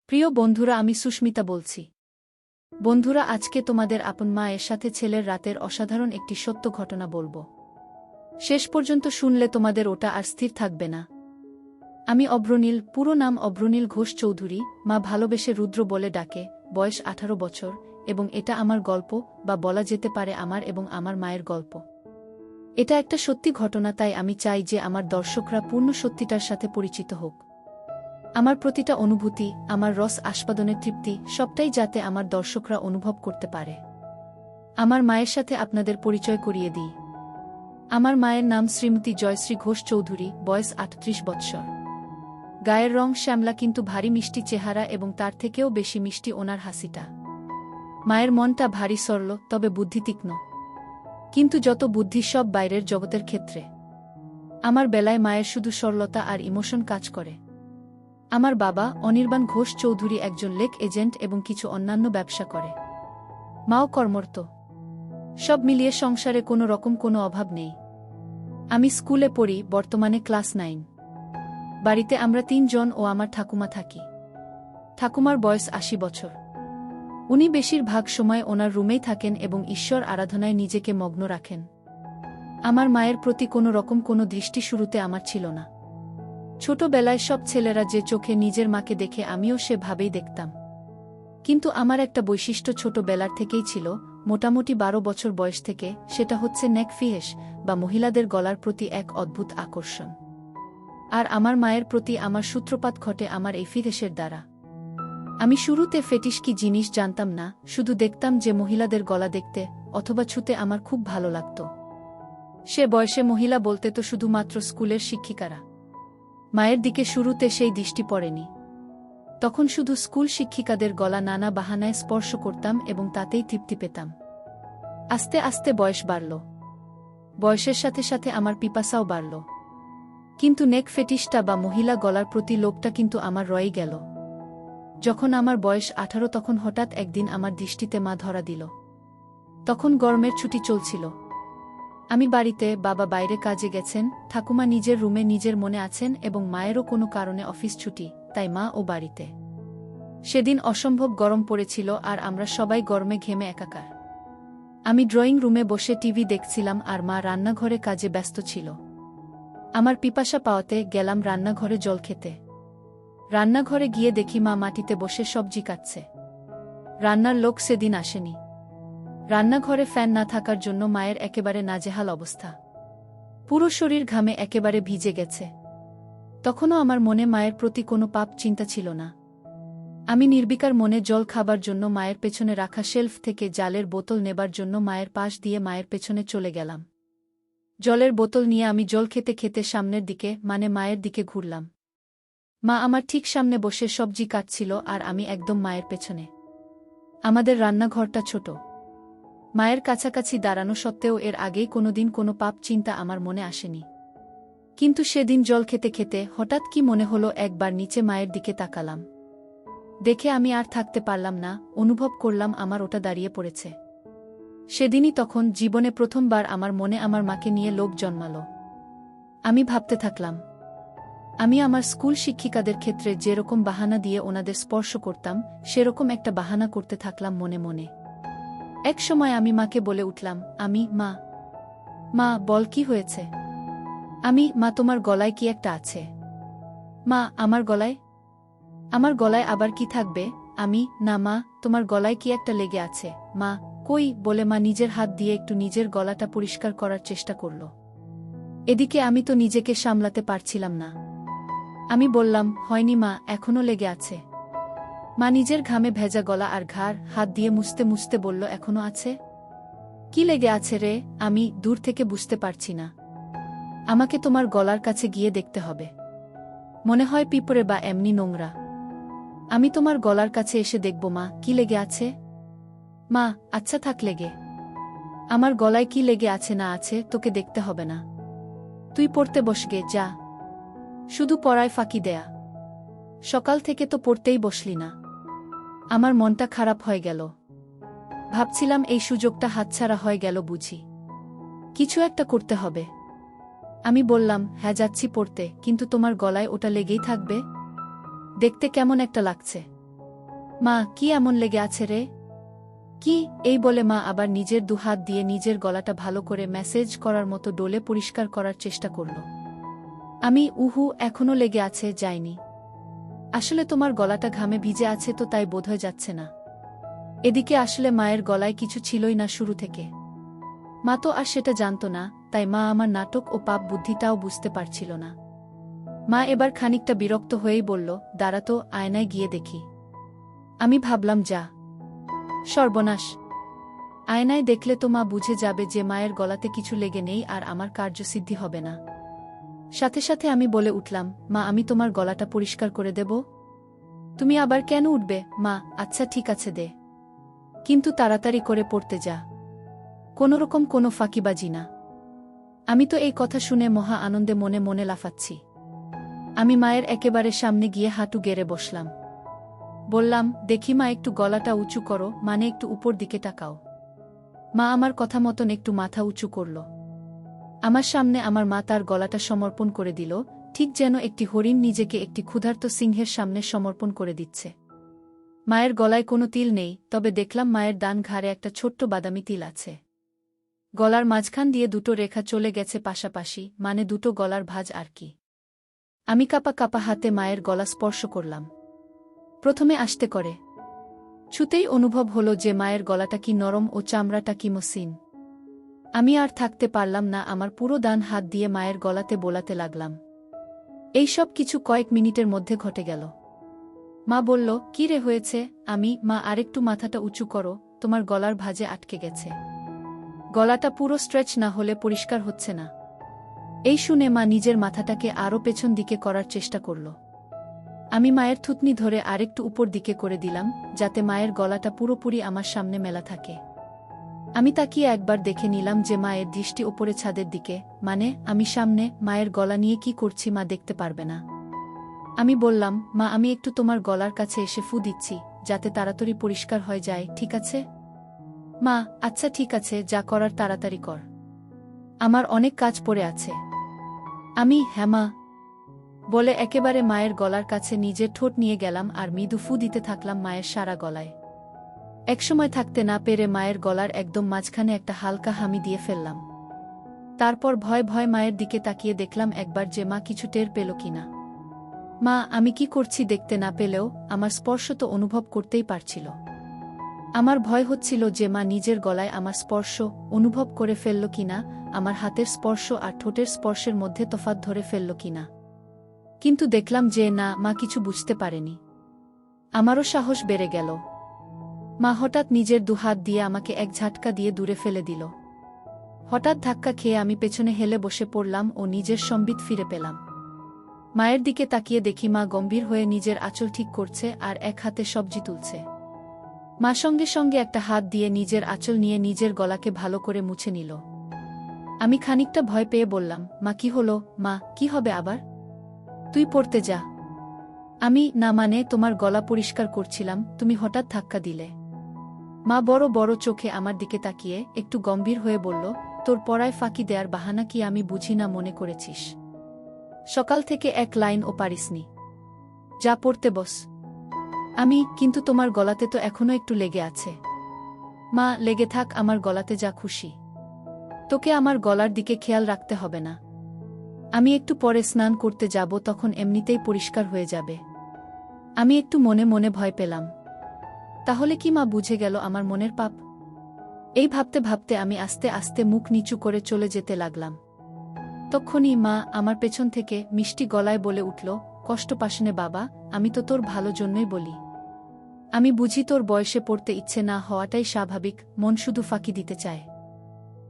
প্রিয় বন্ধুরা, আমি সুস্মিতা বলছি। বন্ধুরা, আজকে তোমাদের আপন মায়ের সাথে ছেলের রাতের অসাধারণ একটি সত্য ঘটনা বলবো। শেষ পর্যন্ত শুনলে তোমাদের ওটা আর স্থির থাকবে না। আমি অভ্রনীল, পুরো নাম অভ্রনীল ঘোষ চৌধুরী। মা ভালোবেসে রুদ্র বলে ডাকে। বয়স 18 বছর, এবং এটা আমার গল্প, বা বলা যেতে পারে আমার এবং আমার মায়ের গল্প। এটা একটা সত্যি ঘটনা, তাই আমি চাই যে আমার দর্শকরা পূর্ণ সত্যিটার সাথে পরিচিত হোক। আমার প্রতিটা অনুভূতি, আমার রস আস্বাদনের তৃপ্তি, সবটাই যাতে আমার দর্শকরা অনুভব করতে পারে। আমার মায়ের সাথে আপনাদের পরিচয় করিয়ে দিই। আমার মায়ের নাম শ্রীমতী জয়শ্রী ঘোষ চৌধুরী, বয়স 38 বৎসর। গায়ের রং শ্যামলা, কিন্তু ভারী মিষ্টি চেহারা, এবং তার থেকেও বেশি মিষ্টি ওনার হাসিটা। মায়ের মনটা ভারী সরল, তবে বুদ্ধি তীক্ষ্ণ। কিন্তু যত বুদ্ধি সব বাইরের জগতের ক্ষেত্রে। আমার বেলায় মায়ের শুধু সরলতা আর ইমোশন কাজ করে। আমার বাবা অনির্বাণ ঘোষ চৌধুরী একজন লেক এজেন্ট এবং কিছু অন্যান্য ব্যবসা করে। মাও কর্মরত। সব মিলিয়ে সংসারে কোনো রকম কোনো অভাব নেই। আমি স্কুলে পড়ি, বর্তমানে ক্লাস 9। বাড়িতে আমরা 3 জন ও আমার ঠাকুমা থাকি। ঠাকুমার বয়স 80 বছর। উনি বেশিরভাগ সময় ওনার রুমেই থাকেন এবং ঈশ্বর আরাধনায় নিজেকে মগ্ন রাখেন। আমার মায়ের প্রতি কোনো রকম কোনো দৃষ্টি শুরুতে আমার ছিল না। ছোটবেলায় সব ছেলেরা যে চোখে নিজের মাকে দেখে, আমিও সেভাবেই দেখতাম। কিন্তু আমার একটা বৈশিষ্ট্য ছোটবেলার থেকেই ছিল, মোটামুটি 12 বছর বয়স থেকে, সেটা হচ্ছে নেক ফিহেস, বা মহিলাদের গলার প্রতি এক অদ্ভুত আকর্ষণ। আর আমার মায়ের প্রতি আমার সূত্রপাত ঘটে আমার এই ফিহেসের দ্বারা। আমি শুরুতে ফেটিশ কি জিনিস জানতাম না, শুধু দেখতাম যে মহিলাদের গলা দেখতে অথবা ছুতে আমার খুব ভালো লাগত। সে বয়সে মহিলা বলতে তো শুধুমাত্র স্কুলের শিক্ষিকারা। মায়ের দিকে শুরুতে সেই দৃষ্টি পড়েনি। তখন শুধু স্কুল শিক্ষিকাদের গলা নানা বাহানায় স্পর্শ করতাম এবং তাতেই তৃপ্তি পেতাম। আস্তে আস্তে বয়স বাড়ল। বয়সের সাথে সাথে আমার পিপাসাও বাড়ল। কিন্তু নেক ফেটিশটা বা মহিলা গলার প্রতি লোভটা কিন্তু আমার রয়ে গেল। যখন আমার বয়স 18, তখন হঠাৎ একদিন আমার দৃষ্টিতে মা ধরা দিল। তখন গরমের ছুটি চলছিল। আমি বাড়িতে, বাবা বাইরে কাজে গেছেন, ঠাকুমা নিজের রুমে নিজের মনে আছেন, এবং মায়েরও কোনো কারণে অফিস ছুটি, তাই মা ও বাড়িতে। সেদিন অসম্ভব গরম পড়েছিল আর আমরা সবাই গরমে ঘেমে একাকার। আমি ড্রয়িং রুমে বসে টিভি দেখছিলাম আর মা রান্নাঘরে কাজে ব্যস্ত ছিল। আমার পিপাসা পাওয়াতে গেলাম রান্নাঘরে জল খেতে। রান্নাঘরে গিয়ে দেখি মা মাটিতে বসে সবজি কাটছে। রান্নার লোক সেদিন আসেনি। রান্নাঘরে ফ্যান না থাকার জন্য মায়ের একেবারে নাজেহাল অবস্থা। পুরো শরীর ঘামে একেবারে ভিজে গেছে। তখনও আমার মনে মায়ের প্রতি কোনো পাপ চিন্তা ছিল না। আমি নির্বিকার মনে জল খাবার জন্য মায়ের পেছনে রাখা শেলফ থেকে জালের বোতল নেবার জন্য মায়ের পাশ দিয়ে মায়ের পেছনে চলে গেলাম। জলের বোতল নিয়ে আমি জল খেতে খেতে সামনের দিকে, মানে মায়ের দিকে ঘুরলাম। মা আমার ঠিক সামনে বসে সবজি কাটছিল আর আমি একদম মায়ের পেছনে। আমাদের রান্নাঘরটা ছোট। মায়ের কাছাকাছি দাঁড়ানো সত্ত্বেও এর আগেই কোনোদিন কোনো পাপ চিন্তা আমার মনে আসেনি। কিন্তু সেদিন জল খেতে খেতে হঠাৎ কি মনে হলো, একবার নিচে মায়ের দিকে তাকালাম। দেখে আমি আর থাকতে পারলাম না, অনুভব করলাম আমার ওটা দাঁড়িয়ে পড়েছে। সেদিনই তখন জীবনে প্রথমবার আমার মনে আমার মাকে নিয়ে লোভ জন্মালো। আমি ভাবতে থাকলাম, আমি আমার স্কুল শিক্ষিকাদের ক্ষেত্রে যেরকম বাহানা দিয়ে ওনাদের স্পর্শ করতাম, সেরকম একটা বাহানা করতে থাকলাম মনে মনে। এক সময় আমি মাকে বলে উঠলাম, মা, মা বল কি হয়েছে? মা তোমার গলায় কি একটা আছে? মা আমার গলায়? আমার গলায় আবার কি থাকবে? না মা, তোমার গলায় কি একটা লেগে আছে। মা, কই, বলে মা নিজের হাত দিয়ে একটু নিজের গলাটা পরিষ্কার করার চেষ্টা করল। এদিকে আমি তো নিজেকে সামলাতে পারছিলাম না। আমি বললাম, হয়নি মা, এখনো লেগে আছে। মা নিজের ঘামে ভেজা গলা আর ঘাড় হাত দিয়ে মুছতে মুছতে বলল, এখনো আছে? কি লেগে আছে রে? আমি দূর থেকে বুঝতে পারছি না। আমাকে তোমার গলার কাছে গিয়ে দেখতে হবে। মনে হয় পিঁপড়ে বা এমনি নোংরা। আমি তোমার গলার কাছে এসে দেখব মা, কি লেগে আছে। মা, আচ্ছা থাক লেগে। আমার গলায় কি লেগে আছে না আছে তোকে দেখতে হবে না। তুই পড়তে বসগে, যা। শুধু পড়ায় ফাঁকি দেয়া। সকাল থেকে তো পড়তেই বসলি না। আমার মনটা খারাপ হয়ে গেল। ভাবছিলাম এই সুযোগটা হাতছাড়া হয়ে গেল বুঝি। কিছু একটা করতে হবে। আমি বললাম, হ্যাঁ যাচ্ছি পড়তে, কিন্তু তোমার গলায় ওটা লেগেই থাকবে? দেখতে কেমন একটা লাগছে। মা, কি এমন লেগে আছে রে? কি? এই বলে মা আবার নিজের দুহাত দিয়ে নিজের গলাটা ভালো করে ম্যাসেজ করার মতো ডোলে পরিষ্কার করার চেষ্টা করল। আমি, উহু, এখনো লেগে আছে, যায়নি। আসলে তোমার গলাটা ঘামে ভিজে আছে তো তাই বোধহয় যাচ্ছে না। এদিকে আসলে মায়ের গলায় কিছু ছিলই না শুরু থেকে। মা তো আর সেটা জানত না, তাই মা আমার নাটক ও পাপ বুদ্ধিটাও বুঝতে পারছিল না। মা এবার খানিকটা বিরক্ত হয়েই বলল, দাঁড়া তো, আয়নায় গিয়ে দেখি। আমি ভাবলাম, যা সর্বনাশ, আয়নায় দেখলে তো মা বুঝে যাবে যে মায়ের গলাতে কিছু লেগে নেই আর আমার কার্যসিদ্ধি হবে না। সাথে সাথে আমি বলে উঠলাম, মা, আমি তোমার গলাটা পরিষ্কার করে দেব। তুমি আবার কেন উঠবে? মা, আচ্ছা ঠিক আছে দে, কিন্তু তাড়াতাড়ি করে পড়তে যা, কোনোরকম কোনো ফাঁকিবাজি না। আমি তো এই কথা শুনে মহা আনন্দে মনে মনে লাফাচ্ছি। আমি মায়ের একেবারে সামনে গিয়ে হাঁটু গেড়ে বসলাম। বললাম, দেখি মা, একটু গলাটা উঁচু করো, মানে একটু উপর দিকে তাকাও। মা আমার কথা মতন একটু মাথা উঁচু করল। আমার সামনে আমার মা তার গলাটা সমর্পণ করে দিল, ঠিক যেন একটি হরিণ নিজেকে একটি ক্ষুধার্ত সিংহের সামনে সমর্পণ করে দিচ্ছে। মায়ের গলায় কোনো তিল নেই, তবে দেখলাম মায়ের ডান ঘাড়ে একটা ছোট্ট বাদামি তিল আছে। গলার মাঝখান দিয়ে দুটো রেখা চলে গেছে পাশাপাশি, মানে দুটো গলার ভাঁজ আর কি। আমি কাপা কাপা হাতে মায়ের গলা স্পর্শ করলাম। প্রথমে আস্তে করে ছুতেই অনুভব হলো যে মায়ের গলাটা কি নরম ও চামড়াটা কি মসৃণ। আমি আর থাকতে পারলাম না, আমার পুরো ডান হাত দিয়ে মায়ের গলাতে বোলাতে লাগলাম। এই সব কিছু কয়েক মিনিটের মধ্যে ঘটে গেল। মা বলল, কি রে হয়েছে? আমি, মা, আরেকটু মাথাটা উঁচু করো, তোমার গলার ভাঁজে আটকে গেছে। গলাটা পুরো স্ট্রেচ না হলে পরিষ্কার হচ্ছে না। এই শুনে মা নিজের মাথাটাকে আরও পেছন দিকে করার চেষ্টা করল। আমি মায়ের থুতনি ধরে আরেকটু উপর দিকে করে দিলাম, যাতে মায়ের গলাটা পুরোপুরি আমার সামনে মেলা থাকে। আমি তাকিয়ে একবার দেখে নিলাম যে মায়ের দৃষ্টি ওপরে ছাদের দিকে, মানে আমি সামনে। মায়ের গলা নিয়ে কি করছি মা দেখতে পারবে না। আমি বললাম, মা, আমি একটু তোমার গলার কাছে এসে ফু দিচ্ছি, যাতে তাড়াতাড়ি পরিষ্কার হয়ে যায়, ঠিক আছে? মা, আচ্ছা ঠিক আছে, যা করার তাড়াতাড়ি কর, আমার অনেক কাজ পড়ে আছে। আমি, হ্যাঁ মা, বলে একেবারে মায়ের গলার কাছে নিজের ঠোঁট নিয়ে গেলাম আর মৃদু ফু দিতে থাকলাম মায়ের সারা গলায়। একসময় থাকতে না পেরে মায়ের গলার একদম মাঝখানে একটা হালকা হামি দিয়ে ফেললাম। তারপর ভয় ভয় মায়ের দিকে তাকিয়ে দেখলাম একবার যে মা কিছু টের পেল কিনা। মা আমি কি করছি দেখতে না পেলেও আমার স্পর্শ তো অনুভব করতেই পারছিল। আমার ভয় হচ্ছিল যে মা নিজের গলায় আমার স্পর্শ অনুভব করে ফেলল কিনা, আমার হাতের স্পর্শ আর ঠোঁটের স্পর্শের মধ্যে তফাৎ ধরে ফেলল কিনা। কিন্তু দেখলাম যে না, মা কিছু বুঝতে পারেনি। আমারও সাহস বেড়ে গেল। মা হঠাৎ নিজের দুহাত দিয়ে আমাকে এক ঝাটকা দিয়ে দূরে ফেলে দিল। হঠাৎ ধাক্কা খেয়ে আমি পেছনে হেলে বসে পড়লাম ও নিজের সম্বিত ফিরে পেলাম। মায়ের দিকে তাকিয়ে দেখি মা গম্ভীর হয়ে নিজের আঁচল ঠিক করছে আর এক হাতে সবজি তুলছে। মা সঙ্গে সঙ্গে একটা হাত দিয়ে নিজের আঁচল নিয়ে নিজের গলাকে ভালো করে মুছে নিল। আমি খানিকটা ভয় পেয়ে বললাম, মা কি হলো? মা, কি হবে আবার? তুই পড়তে যা। আমি, না মানে তোমার গলা পরিষ্কার করছিলাম, তুমি হঠাৎ ধাক্কা দিলে। মা বড় বড় চোখে আমার দিকে তাকিয়ে একটু গম্ভীর হয়ে বলল, তোর পড়ায় ফাঁকি দেয়ার বাহানা কি আমি বুঝি না মনে করেছিস? সকাল থেকে এক লাইনও পারিসনি, যা পড়তে বস। আমি, কিন্তু তোমার গলাতে তো এখনো একটু লেগে আছে। মা, লেগে থাক আমার গলাতে, যা খুশি। তোকে আমার গলার দিকে খেয়াল রাখতে হবে না। আমি একটু পরে স্নান করতে যাব, তখন এমনিতেই পরিষ্কার হয়ে যাবে। আমি একটু মনে মনে ভয় পেলাম। তাহলে কি মা বুঝে গেল আমার মনের পাপ? এই ভাবতে ভাবতে আমি আস্তে আস্তে মুখ নিচু করে চলে যেতে লাগলাম। তখনই মা আমার পেছন থেকে মিষ্টি গলায় বলে উঠল, কষ্ট পাসনে বাবা, আমি তো তোর ভালো জন্যই বলি। আমি বুঝি তোর বয়সে পড়তে ইচ্ছে না হওয়াটাই স্বাভাবিক, মন শুধু ফাঁকি দিতে চায়।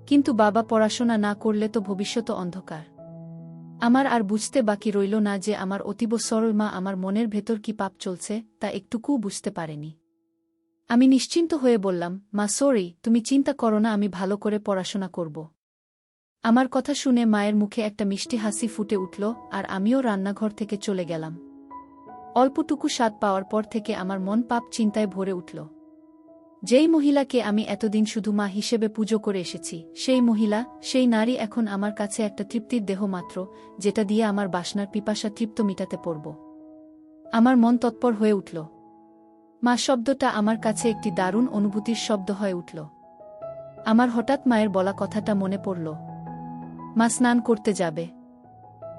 কিন্তু বাবা, পড়াশোনা না করলে তো ভবিষ্যৎ অন্ধকার। আমার আর বুঝতে বাকি রইল না যে আমার অতীব সরল মা আমার মনের ভেতর কি পাপ চলছে তা একটুকুও বুঝতে পারেনি। আমি নিশ্চিন্ত হয়ে বললাম, মা সরি, তুমি চিন্তা করো না, আমি ভালো করে পড়াশোনা করব। আমার কথা শুনে মায়ের মুখে একটা মিষ্টি হাসি ফুটে উঠল আর আমিও রান্নাঘর থেকে চলে গেলাম। অল্পটুকু স্বাদ পাওয়ার পর থেকে আমার মন পাপ চিন্তায় ভরে উঠল। যেই মহিলাকে আমি এতদিন শুধু মা হিসেবে পুজো করে এসেছি, সেই মহিলা, সেই নারী এখন আমার কাছে একটা তৃপ্তির দেহ মাত্র, যেটা দিয়ে আমার বাসনার পিপাসা তৃপ্ত মিটাতে পারব। আমার মন তৎপর হয়ে উঠল। মা শব্দটা আমার কাছে একটি দারুণ অনুভূতির শব্দ হয়ে উঠল। আমার হঠাৎ মায়ের বলা কথাটা মনে পড়ল। মা স্নান করতে যাবে।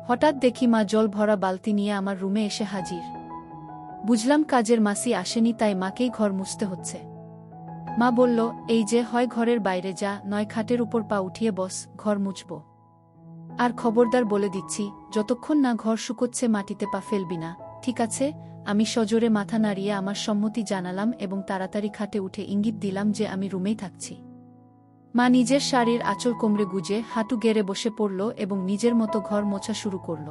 হঠাৎ দেখি মা জল ভরা বালতি নিয়ে আমার রুমে এসে হাজির। বুঝলাম কাজের মাসি আসেনি, তাই মাকেই ঘর মুছতে হচ্ছে। মা বলল, এই যে, হয় ঘরের বাইরে যা, নয় খাটের উপর পা উঠিয়ে বস, ঘর মুছব। আর খবরদার বলে দিচ্ছি, যতক্ষণ না ঘর শুকোচ্ছে মাটিতে পা ফেলবি না, ঠিক আছে? আমি সজোরে মাথা নাড়িয়ে আমার সম্মতি জানালাম এবং তাড়াতাড়ি খাটে উঠে ইঙ্গিত দিলাম যে আমি রুমেই থাকছি। মা নিজের শাড়ির আঁচল কোমরে গুজে হাঁটু গেড়ে বসে পড়ল এবং নিজের মতো ঘর মোছা শুরু করল।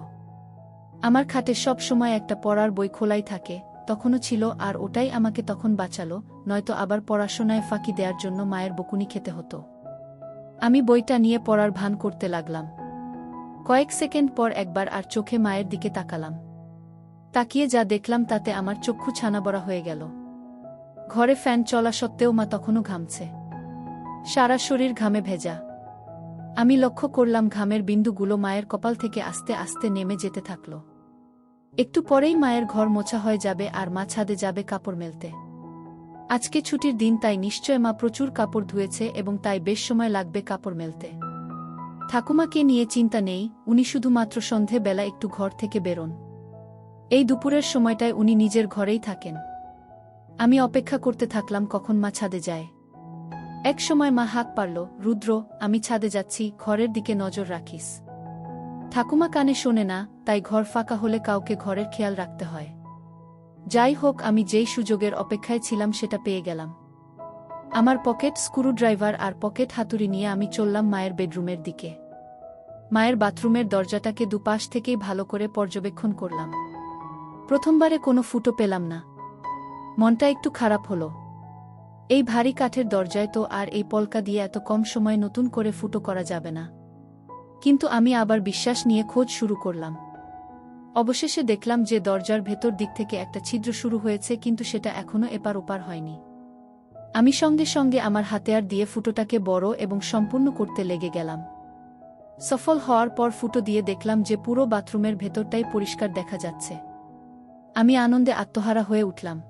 আমার খাটে সব সময় একটা পড়ার বই খোলাই থাকে, তখনও ছিল, আর ওটাই আমাকে তখন বাঁচালো, নয়তো আবার পড়াশোনায় ফাঁকি দেওয়ার জন্য মায়ের বকুনি খেতে হতো। আমি বইটা নিয়ে পড়ার ভান করতে লাগলাম। কয়েক সেকেন্ড পর একবার আর চোখে মায়ের দিকে তাকালাম। তাকিয়ে যা দেখলাম তাতে আমার চক্ষু ছানাবড়া হয়ে গেল। ঘরে ফ্যান চলা সত্ত্বেও মা তখনও ঘামছে। সারা শরীর ঘামে ভেজা। আমি লক্ষ্য করলাম ঘামের বিন্দুগুলো মায়ের কপাল থেকে আস্তে আস্তে নেমে যেতে থাকল। একটু পরেই মায়ের ঘর মোছা হয়ে যাবে আর মা ছাদে যাবে কাপড় মেলতে। আজকে ছুটির দিন, তাই নিশ্চয় মা প্রচুর কাপড় ধুয়েছে এবং তাই বেশ সময় লাগবে কাপড় মেলতে। ঠাকুমাকে নিয়ে চিন্তা নেই, উনি শুধুমাত্র সন্ধে বেলা একটু ঘর থেকে বেরোন। এই দুপুরের সময়টায় উনি নিজের ঘরেই থাকেন। আমি অপেক্ষা করতে থাকলাম কখন মা ছাদে যায়। এক সময় মা হাঁক পারল, রুদ্র, আমি ছাদে যাচ্ছি, ঘরের দিকে নজর রাখিস। ঠাকুমা কানে শোনে না, তাই ঘর ফাঁকা হলে কাউকে ঘরের খেয়াল রাখতে হয়। যাই হোক, আমি যেই সুযোগের অপেক্ষায় ছিলাম সেটা পেয়ে গেলাম। আমার পকেট স্ক্রুড্রাইভার আর পকেট হাতুড়ি নিয়ে আমি চললাম মায়ের বেডরুমের দিকে। মায়ের বাথরুমের দরজাটাকে দুপাশ থেকেই ভালো করে পর্যবেক্ষণ করলাম। প্রথমবারে কোনো ফুটো পেলাম না। মনটা একটু খারাপ হলো। এই ভারী কাঠের দরজায় তো আর এই পলকা দিয়ে এত কম সময় নতুন করে ফুটো করা যাবে না। কিন্তু আমি আবার বিশ্বাস নিয়ে খোঁজ শুরু করলাম। অবশেষে দেখলাম যে দরজার ভেতর দিক থেকে একটা ছিদ্র শুরু হয়েছে, কিন্তু সেটা এখনো এপার ওপার হয়নি। আমি সঙ্গে সঙ্গে আমার হাতিয়ার দিয়ে ফুটোটাকে বড় এবং সম্পূর্ণ করতে লেগে গেলাম। সফল হওয়ার পর ফুটো দিয়ে দেখলাম যে পুরো বাথরুমের ভেতরটাই পরিষ্কার দেখা যাচ্ছে। আমি আনন্দে আত্মহারা হয়ে উঠলাম।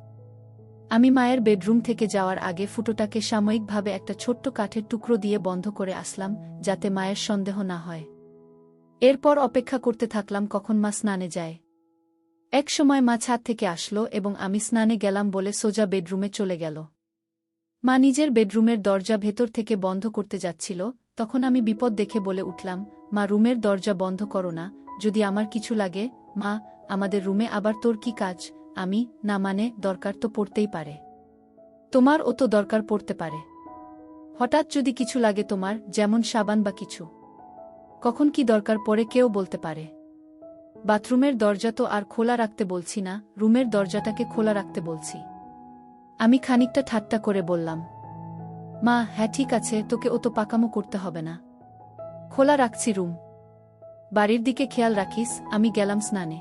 আমি মায়ের বেডরুম থেকে যাওয়ার আগে ফুটোটাকে সাময়িকভাবে একটা ছোট্ট কাঠের টুকরো দিয়ে বন্ধ করে আসলাম, যাতে মায়ের সন্দেহ না হয়। এরপর অপেক্ষা করতে থাকলাম কখন মা স্নানে যায়। এক সময় মা ছাদ থেকে আসলো এবং আমি স্নানে গেলাম বলে সোজা বেডরুমে চলে গেল। মা নিজের বেডরুমের দরজা ভেতর থেকে বন্ধ করতে যাচ্ছিল, তখন আমি বিপদ দেখে বলে উঠলাম, মা, রুমের দরজা বন্ধ করো না, যদি আমার কিছু লাগে। মা, আমাদের রুমে আবার তোর কি কাজ? আমি, না মানে, দরকার তো পড়তেই পারে। তোমারও তো দরকার পড়তে পারে। হঠাৎ যদি কিছু লাগে তোমার, যেমন সাবান বা কিছু। কখন কি দরকার পড়ে কেউ বলতে পারে। বাথরুমের দরজা তো আর খোলা রাখতে বলছি না, রুমের দরজাটাকে খোলা রাখতে বলছি। আমি খানিকটা ঠাট্টা করে বললাম। মা, হ্যাঁ ঠিক আছে, তোকে অত পাকামো করতে হবে না। খোলা রাখছি রুম। বাড়ির দিকে খেয়াল রাখিস। আমি গেলাম স্নানে।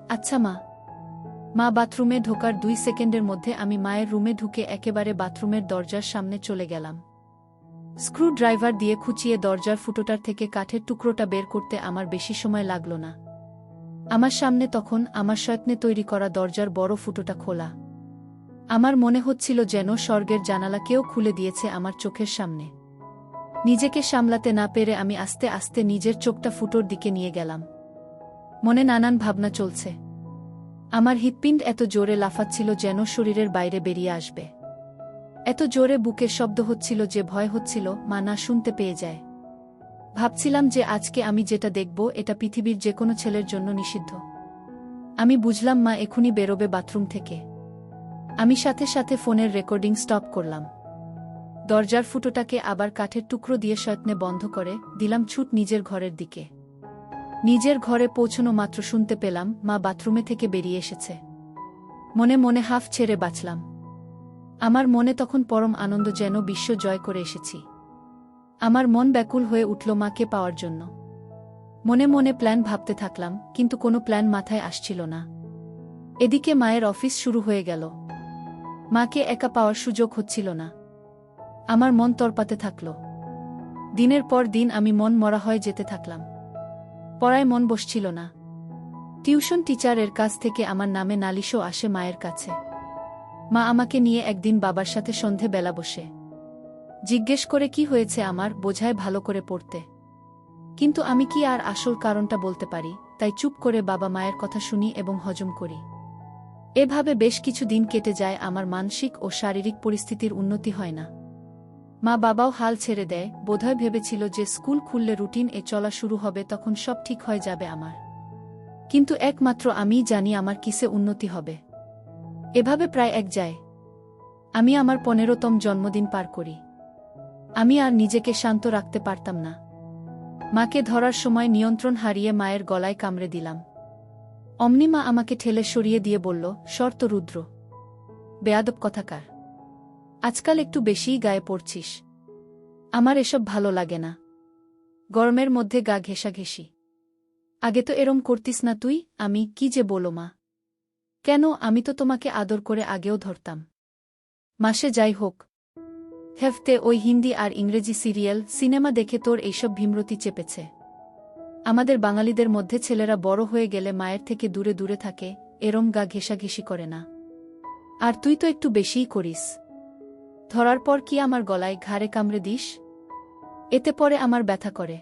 আচ্ছা মা। মা বাথরুমে ঢোকার 2 সেকেন্ডের মধ্যে আমি মায়ের রুমে ঢুকে একেবারে বাথরুমের দরজার সামনে চলে গেলাম। স্ক্রু ড্রাইভার দিয়ে খুঁচিয়ে দরজার ফুটোটার থেকে কাঠের টুকরোটা বের করতে আমার বেশি সময় লাগল না। আমার সামনে তখন আমার যত্নে তৈরি করা দরজার বড় ফুটোটা খোলা। আমার মনে হচ্ছিল যেন স্বর্গের জানালা কেউ খুলে দিয়েছে আমার চোখের সামনে। নিজেকে সামলাতে না পেরে আমি আস্তে আস্তে নিজের চোখটা ফুটোর দিকে নিয়ে গেলাম। মনে নানান ভাবনা চলছে। আমার হৃৎপিণ্ড এত জোরে লাফাচ্ছিল যেন শরীরের বাইরে বেরিয়ে আসবে। এত জোরে বুকের শব্দ হচ্ছিল যে ভয় হচ্ছিল মা না শুনতে পেয়ে যায়। ভাবছিলাম যে আজকে আমি যেটা দেখব এটা পৃথিবীর যে কোনো ছেলের জন্য নিষিদ্ধ। আমি বুঝলাম মা এখুনি বেরোবে বাথরুম থেকে। আমি সাথে সাথে ফোনের রেকর্ডিং স্টপ করলাম। দরজার ফুটোটাকে আবার কাঠের টুকরো দিয়ে যত্নে বন্ধ করে দিলাম ছুট নিজের ঘরের দিকে। নিজের ঘরে পৌঁছনো মাত্র শুনতে পেলাম মা বাথরুমে থেকে বেরিয়ে এসেছে। মনে মনে হাফ ছেড়ে বাঁচলাম। আমার মনে তখন পরম আনন্দ, যেন বিশ্ব জয় করে এসেছি। আমার মন ব্যাকুল হয়ে উঠল মাকে পাওয়ার জন্য। মনে মনে প্ল্যান ভাবতে থাকলাম, কিন্তু কোনো প্ল্যান মাথায় আসছিল না। এদিকে মায়ের অফিস শুরু হয়ে গেল। মাকে একা পাওয়ার সুযোগ হচ্ছিল না। আমার মন তরপাতে থাকল। দিনের পর দিন আমি মন মরা হয়ে যেতে থাকলাম। পড়ায় মন বসছিল না। টিউশন টিচারের কাছ থেকে আমার নামে নালিশও আসে মায়ের কাছে। মা আমাকে নিয়ে একদিন বাবার সাথে সন্ধে বেলা বসে জিজ্ঞেস করে কি হয়েছে আমার, বোঝায় ভালো করে পড়তে। কিন্তু আমি কি আর আসল কারণটা বলতে পারি, তাই চুপ করে বাবা মায়ের কথা শুনি এবং হজম করি। এভাবে বেশ কিছু দিন কেটে যায়, আমার মানসিক ও শারীরিক পরিস্থিতির উন্নতি হয় না। মা বাবাও হাল ছেড়ে দেয়, বোধহয় ভেবেছিল যে স্কুল খুললে রুটিন এ চলা শুরু হবে, তখন সব ঠিক হয়ে যাবে আমার। কিন্তু একমাত্র আমিই জানি আমার কিসে উন্নতি হবে। এভাবে প্রায় এক যায়। আমি আমার 15তম জন্মদিন পার করি। আমি আর নিজেকে শান্ত রাখতে পারতাম না। মাকে ধরার সময় নিয়ন্ত্রণ হারিয়ে মায়ের গলায় কামড়ে দিলাম। অমনি মা আমাকে ঠেলে সরিয়ে দিয়ে বলল, শর্ত রুদ্র, বেয়াদব কথাকার, আজকাল একটু বেশিই গায়ে পড়ছিস। আমার এসব ভালো লাগে না। গরমের মধ্যে গা ঘেঁষাঘেঁষি। আগে তো এরম করতিস না তুই। আমি কি যে বলো মা। কেন, আমি তো তোমাকে আদর করে আগেও ধরতাম। মাসে যাই হোক, হেফতে ওই হিন্দি আর ইংরেজি সিরিয়াল সিনেমা দেখে তোর এইসব ভীমরতি চেপেছে। আমাদের বাঙালিদের মধ্যে ছেলেরা বড় হয়ে গেলে মায়ের থেকে দূরে দূরে থাকে, এরম গা ঘেঁষাঘেঁষি করে না। আর তুই তো একটু বেশিই করিস। ধরার পর কি আমার গলায় ঘাড়ে কামড়ে দিস? এতে পরে আমার ব্যথা করে।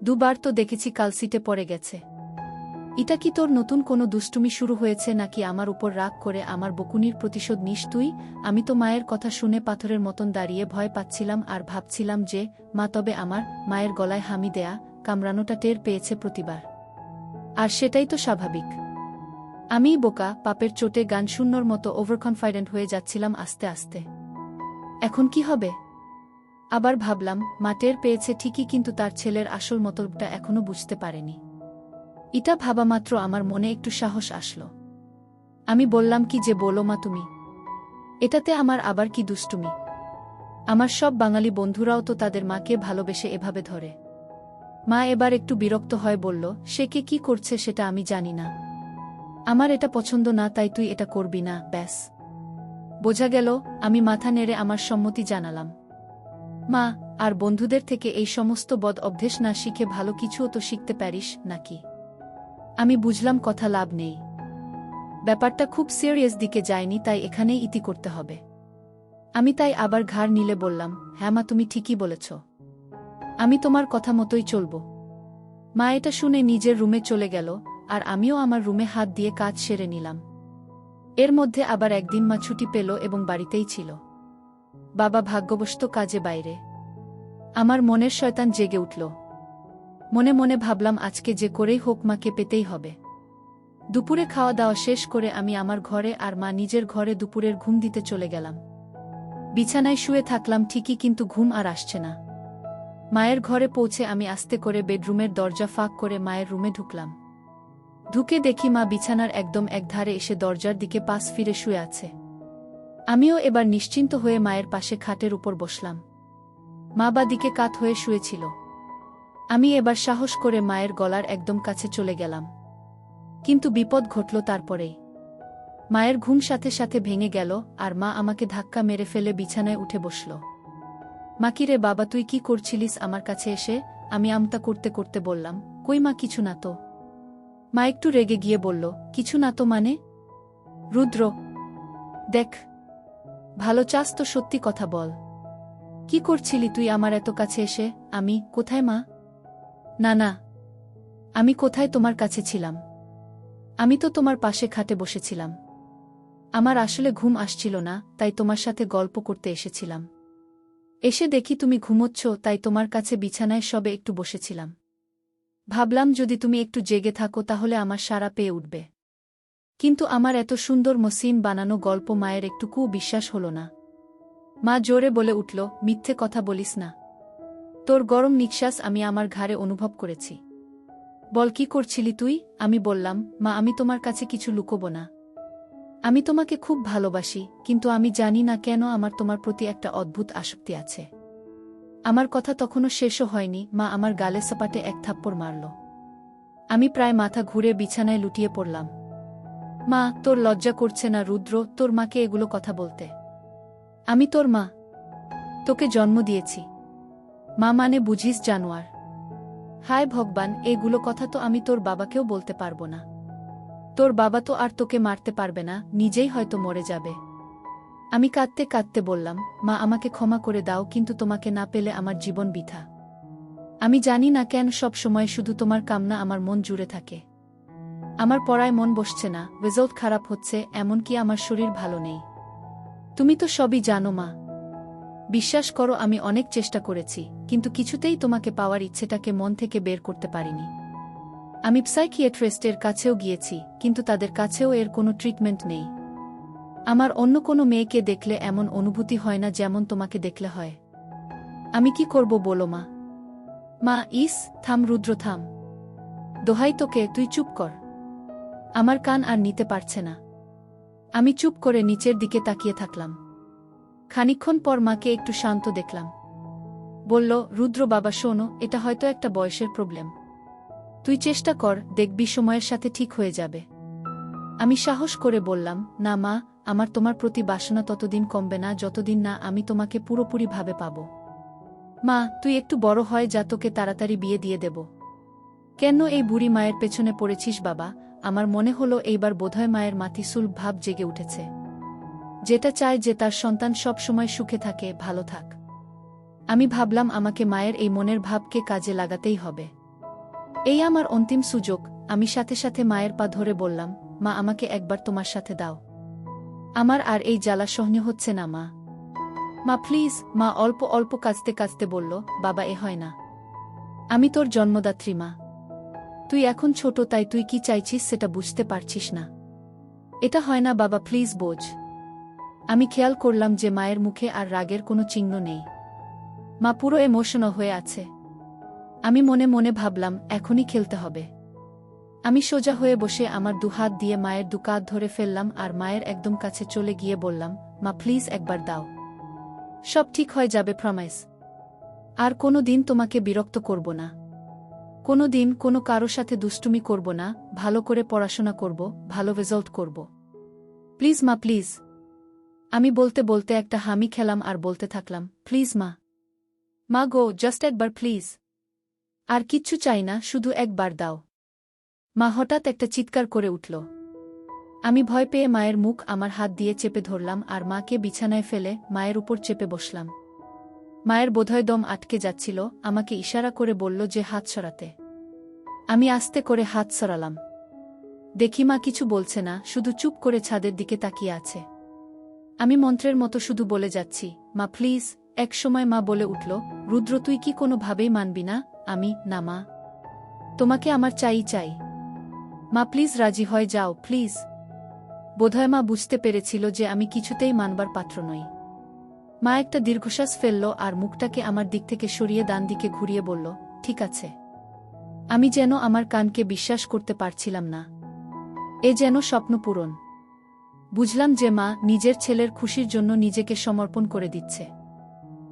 দুবার তো দেখেছি কালসিটে পড়ে গেছে। এটা কি তোর নতুন কোনো দুষ্টুমি শুরু হয়েছে, নাকি আমার উপর রাগ করে আমার বকুনির প্রতিশোধ নিস তুই? আমি তো মায়ের কথা শুনে পাথরের মতন দাঁড়িয়ে ভয় পাচ্ছিলাম আর ভাবছিলাম যে মা তবে আমার মায়ের গলায় হামি দেয়া কামড়ানোটা টের পেয়েছে প্রতিবার। আর সেটাই তো স্বাভাবিক। আমিই বোকা, পাপের চোটে গান শূন্যর মতো ওভারকনফিডেন্ট হয়ে যাচ্ছিলাম আস্তে আস্তে। এখন কি হবে? আবার ভাবলাম মা টের পেয়েছে ঠিকই, কিন্তু তার ছেলের আসল মতলবটা এখনো বুঝতে পারেনি। এটা ভাবা মাত্র আমার মনে একটু সাহস আসলো। আমি বললাম, কি যে বলো মা তুমি, এটাতে আমার আবার কি দুষ্টুমি? আমার সব বাঙালি বন্ধুরাও তো তাদের মাকে ভালোবেসে এভাবে ধরে। মা এবার একটু বিরক্ত হয়ে বলল, সে কে কি করছে সেটা আমি জানি না। আমার এটা পছন্দ না, তাই তুই এটা করবি না, ব্যাস। বোঝা গেল। আমি মাথা নেড়ে আমার সম্মতি জানালাম। মা, আর বন্ধুদের থেকে এই সমস্ত বদ অভ্যেস না শিখে ভালো কিছুও তো শিখতে পারিস নাকি? আমি বুঝলাম কথা লাভ নেই। ব্যাপারটা খুব সিরিয়াস দিকে যায়নি, তাই এখানেই ইতি করতে হবে। আমি তাই আবার ঘাড় নিলে বললাম, হ্যাঁ মা, তুমি ঠিকই বলেছ। আমি তোমার কথা মতোই চলব। মা এটা শুনে নিজের রুমে চলে গেল, আর আমিও আমার রুমে হাত দিয়ে কাজ সেরে নিলাম। এর মধ্যে আবার একদিন মা ছুটি পেল এবং বাড়িতেই ছিল। বাবা ভাগ্যবশত কাজে বাইরে। আমার মনের শয়তান জেগে উঠল। মনে মনে ভাবলাম, আজকে যে করেই হোক মাকে পেতেই হবে। দুপুরে খাওয়া দাওয়া শেষ করে আমি আমার ঘরে আর মা নিজের ঘরে দুপুরের ঘুম দিতে চলে গেলাম। বিছানায় শুয়ে থাকলাম ঠিকই, কিন্তু ঘুম আর আসছে না। মায়ের ঘরে পৌঁছে আমি আস্তে করে বেডরুমের দরজা ফাঁক করে মায়ের রুমে ঢুকলাম। ঢুকে দেখি মা বিছানার একদম একধারে এসে দরজার দিকে পাশ ফিরে শুয়ে আছে। আমিও এবার নিশ্চিন্ত হয়ে মায়ের পাশে খাটের উপর বসলাম। মা বা দিকে কাত হয়ে শুয়েছিল। আমি এবার সাহস করে মায়ের গলার একদম কাছে চলে গেলাম। কিন্তু বিপদ ঘটল তারপরেই। মায়ের ঘুম সাথে সাথে ভেঙে গেল, আর মা আমাকে ধাক্কা মেরে ফেলে বিছানায় উঠে বসল। মা, কি রে বাবা, তুই কি করছিলিস আমার কাছে এসে? আমি আমতা করতে করতে বললাম, কই মা, কিছু না তো। মা একটু রেগে গিয়ে বলল, কিছু না তো মানে? রুদ্র, দেখ, ভালো চাস তো সত্যি কথা বল। কি করছিলি তুই আমার এত কাছে এসে? আমি কোথায় মা? না না, আমি কোথায় তোমার কাছে ছিলাম? আমি তো তোমার পাশে খাটে বসেছিলাম। আমার আসলে ঘুম আসছিল না, তাই তোমার সাথে গল্প করতে এসেছিলাম। এসে দেখি তুমি ঘুমোচ্ছ, তাই তোমার কাছে বিছানায় সবে একটু বসেছিলাম। ভাবলাম যদি তুমি একটু জেগে থাকো তাহলে আমার সাড়া পেয়ে উঠবে। কিন্তু আমার এত সুন্দর মসৃণ বানানো গল্প মায়ের একটুকুও বিশ্বাস হল না। মা জোরে বলে উঠল, মিথ্যে কথা বলিস না। তোর গরম নিঃশ্বাস আমি আমার ঘাড়ে অনুভব করেছি। বল, কি করছিলি তুই? আমি বললাম, মা, আমি তোমার কাছে কিছু লুকোবো না। আমি তোমাকে খুব ভালোবাসি, কিন্তু আমি জানি না কেন আমার তোমার প্রতি একটা অদ্ভুত আসক্তি আছে। আমার কথা তখনও শেষও হয়নি, মা আমার গালে সাপাটে এক থাপ্পড় মারল। আমি প্রায় মাথা ঘুরে বিছানায় লুটিয়ে পড়লাম। মা, তোর লজ্জা করছে না রুদ্র, তোর মাকে এগুলো কথা বলতে? আমি তোর মা, তোকে জন্ম দিয়েছি। মা মানে বুঝিস জানোয়ার? হায় ভগবান, এগুলো কথা তো আমি তোর বাবাকেও বলতে পারবো না। তোর বাবা তো আর তোকে মারতে পারবে না, নিজেই হয়তো মরে যাবে। আমি কাঁদতে কাঁদতে বললাম, মা আমাকে ক্ষমা করে দাও, কিন্তু তোমাকে না পেলে আমার জীবন বৃথা। আমি জানি না কেন সব সময় শুধু তোমার কামনা আমার মন জুড়ে থাকে। আমার পড়ায় মন বসছে না, রেজাল্ট খারাপ হচ্ছে, এমনকি আমার শরীর ভালো নেই। তুমি তো সবই জানো মা। বিশ্বাস করো আমি অনেক চেষ্টা করেছি, কিন্তু কিছুতেই তোমাকে পাওয়ার ইচ্ছেটাকে মন থেকে বের করতে পারিনি। আমি সাইকিয়াট্রিস্টের কাছেও গিয়েছি, কিন্তু তাদের কাছেও এর কোনো ট্রিটমেন্ট নেই। আমার অন্য কোনো মেয়েকে দেখলে এমন অনুভূতি হয় না যেমন তোমাকে দেখলে হয়। আমি কি করব বলো মা? মা থাম রুদ্র থাম। দোহাই তোকে, তুই চুপ কর। আমার কান আর নিতে পারছে না। আমি চুপ করে নিচের দিকে তাকিয়ে থাকলাম। খানিকক্ষণ পর মাকে একটু শান্ত দেখলাম। বলল, রুদ্র বাবা শোনো, এটা হয়তো একটা বয়সের প্রবলেম। তুই চেষ্টা কর, দেখবি সময়ের সাথে ঠিক হয়ে যাবে। আমি সাহস করে বললাম, না মা, আমার তোমার প্রতি বাসনা ততদিন কমবে না যতদিন না আমি তোমাকে পুরোপুরিভাবে পাব। মা, তুই একটু বড় হয় যা, তোকে তাড়াতাড়ি বিয়ে দিয়ে দেব। কেন এই বুড়ি মায়ের পেছনে পড়েছিস বাবা? আমার মনে হলো এইবার বোধহয় মায়ের মাতিসুল ভাব জেগে উঠেছে। যেটা চায় যে তার সন্তান সব সময় সুখে থাকে, ভালো থাক। আমি ভাবলাম আমাকে মায়ের এই মনের ভাবকে কাজে লাগাতেই হবে। এই আমার অন্তিম সুযোগ। আমি সাথে সাথে মায়ের পা ধরে বললাম, মা আমাকে একবার তোমার সাথে দাও। আমার আর এই জ্বালা সহ্য হচ্ছে না মা। মা প্লিজ। মা অল্প অল্প কাঁদতে কাঁদতে বলল, বাবা এ হয় না। আমি তোর জন্মদাত্রী মা। তুই এখন ছোট, তাই তুই কি চাইছিস সেটা বুঝতে পারছিস না। এটা হয় না বাবা, প্লিজ বোঝ। আমি খেয়াল করলাম যে মায়ের মুখে আর রাগের কোনো চিহ্ন নেই। মা পুরো ইমোশনাল হয়ে আছে। আমি মনে মনে ভাবলাম, এখনই খেলতে হবে। আমি সোজা হয়ে বসে আমার দুহাত দিয়ে মায়ের দুকাত ধরে ফেললাম আর মায়ের একদম কাছে চলে গিয়ে বললাম, মা প্লিজ একবার দাও। সব ঠিক হয়ে যাবে, প্রমিস। আর কোনো দিন তোমাকে বিরক্ত করব না। কোনো দিন কোনো কারো সাথে দুষ্টুমি করব না, ভালো করে পড়াশোনা করব, ভালো রেজাল্ট করব। প্লিজ মা, প্লিজ। আমি বলতে বলতে একটা হামি খেলাম আর বলতে থাকলাম, প্লিজ মা। মা গো, জাস্ট একবার প্লিজ। আর কিচ্ছু চাই না, শুধু একবার দাও। মা হঠাৎ একটা চিৎকার করে উঠল। আমি ভয় পেয়ে মায়ের মুখ আমার হাত দিয়ে চেপে ধরলাম আর মাকে বিছানায় ফেলে মায়ের উপর চেপে বসলাম। মায়ের বোধহয় দম আটকে যাচ্ছিল, আমাকে ইশারা করে বলল যে হাত সরাতে। আমি আস্তে করে হাত সরালাম। দেখি মা কিছু বলছে না, শুধু চুপ করে ছাদের দিকে তাকিয়ে আছে। আমি মন্ত্রের মতো শুধু বলে যাচ্ছি, মা প্লিজ। এক সময় মা বলে উঠল, রুদ্র তুই কি কোনোভাবেই মানবি না? আমি, না মা, তোমাকে আমার চাই। মা প্লিজ রাজি হয়ে যাও, প্লিজ। বোধহয় মা বুঝতে পেরেছিল যে আমি কিছুতেই মানবার পাত্র নই। মা একটা দীর্ঘশ্বাস ফেলল আর মুখটাকে আমার দিক থেকে সরিয়ে ডান দিকে ঘুরিয়ে বলল, ঠিক আছে। আমি যেন আমার কানকে বিশ্বাস করতে পারছিলাম না। এ যেন স্বপ্ন পূরণ। বুঝলাম যে মা নিজের ছেলের খুশির জন্য নিজেকে সমর্পণ করে দিচ্ছে।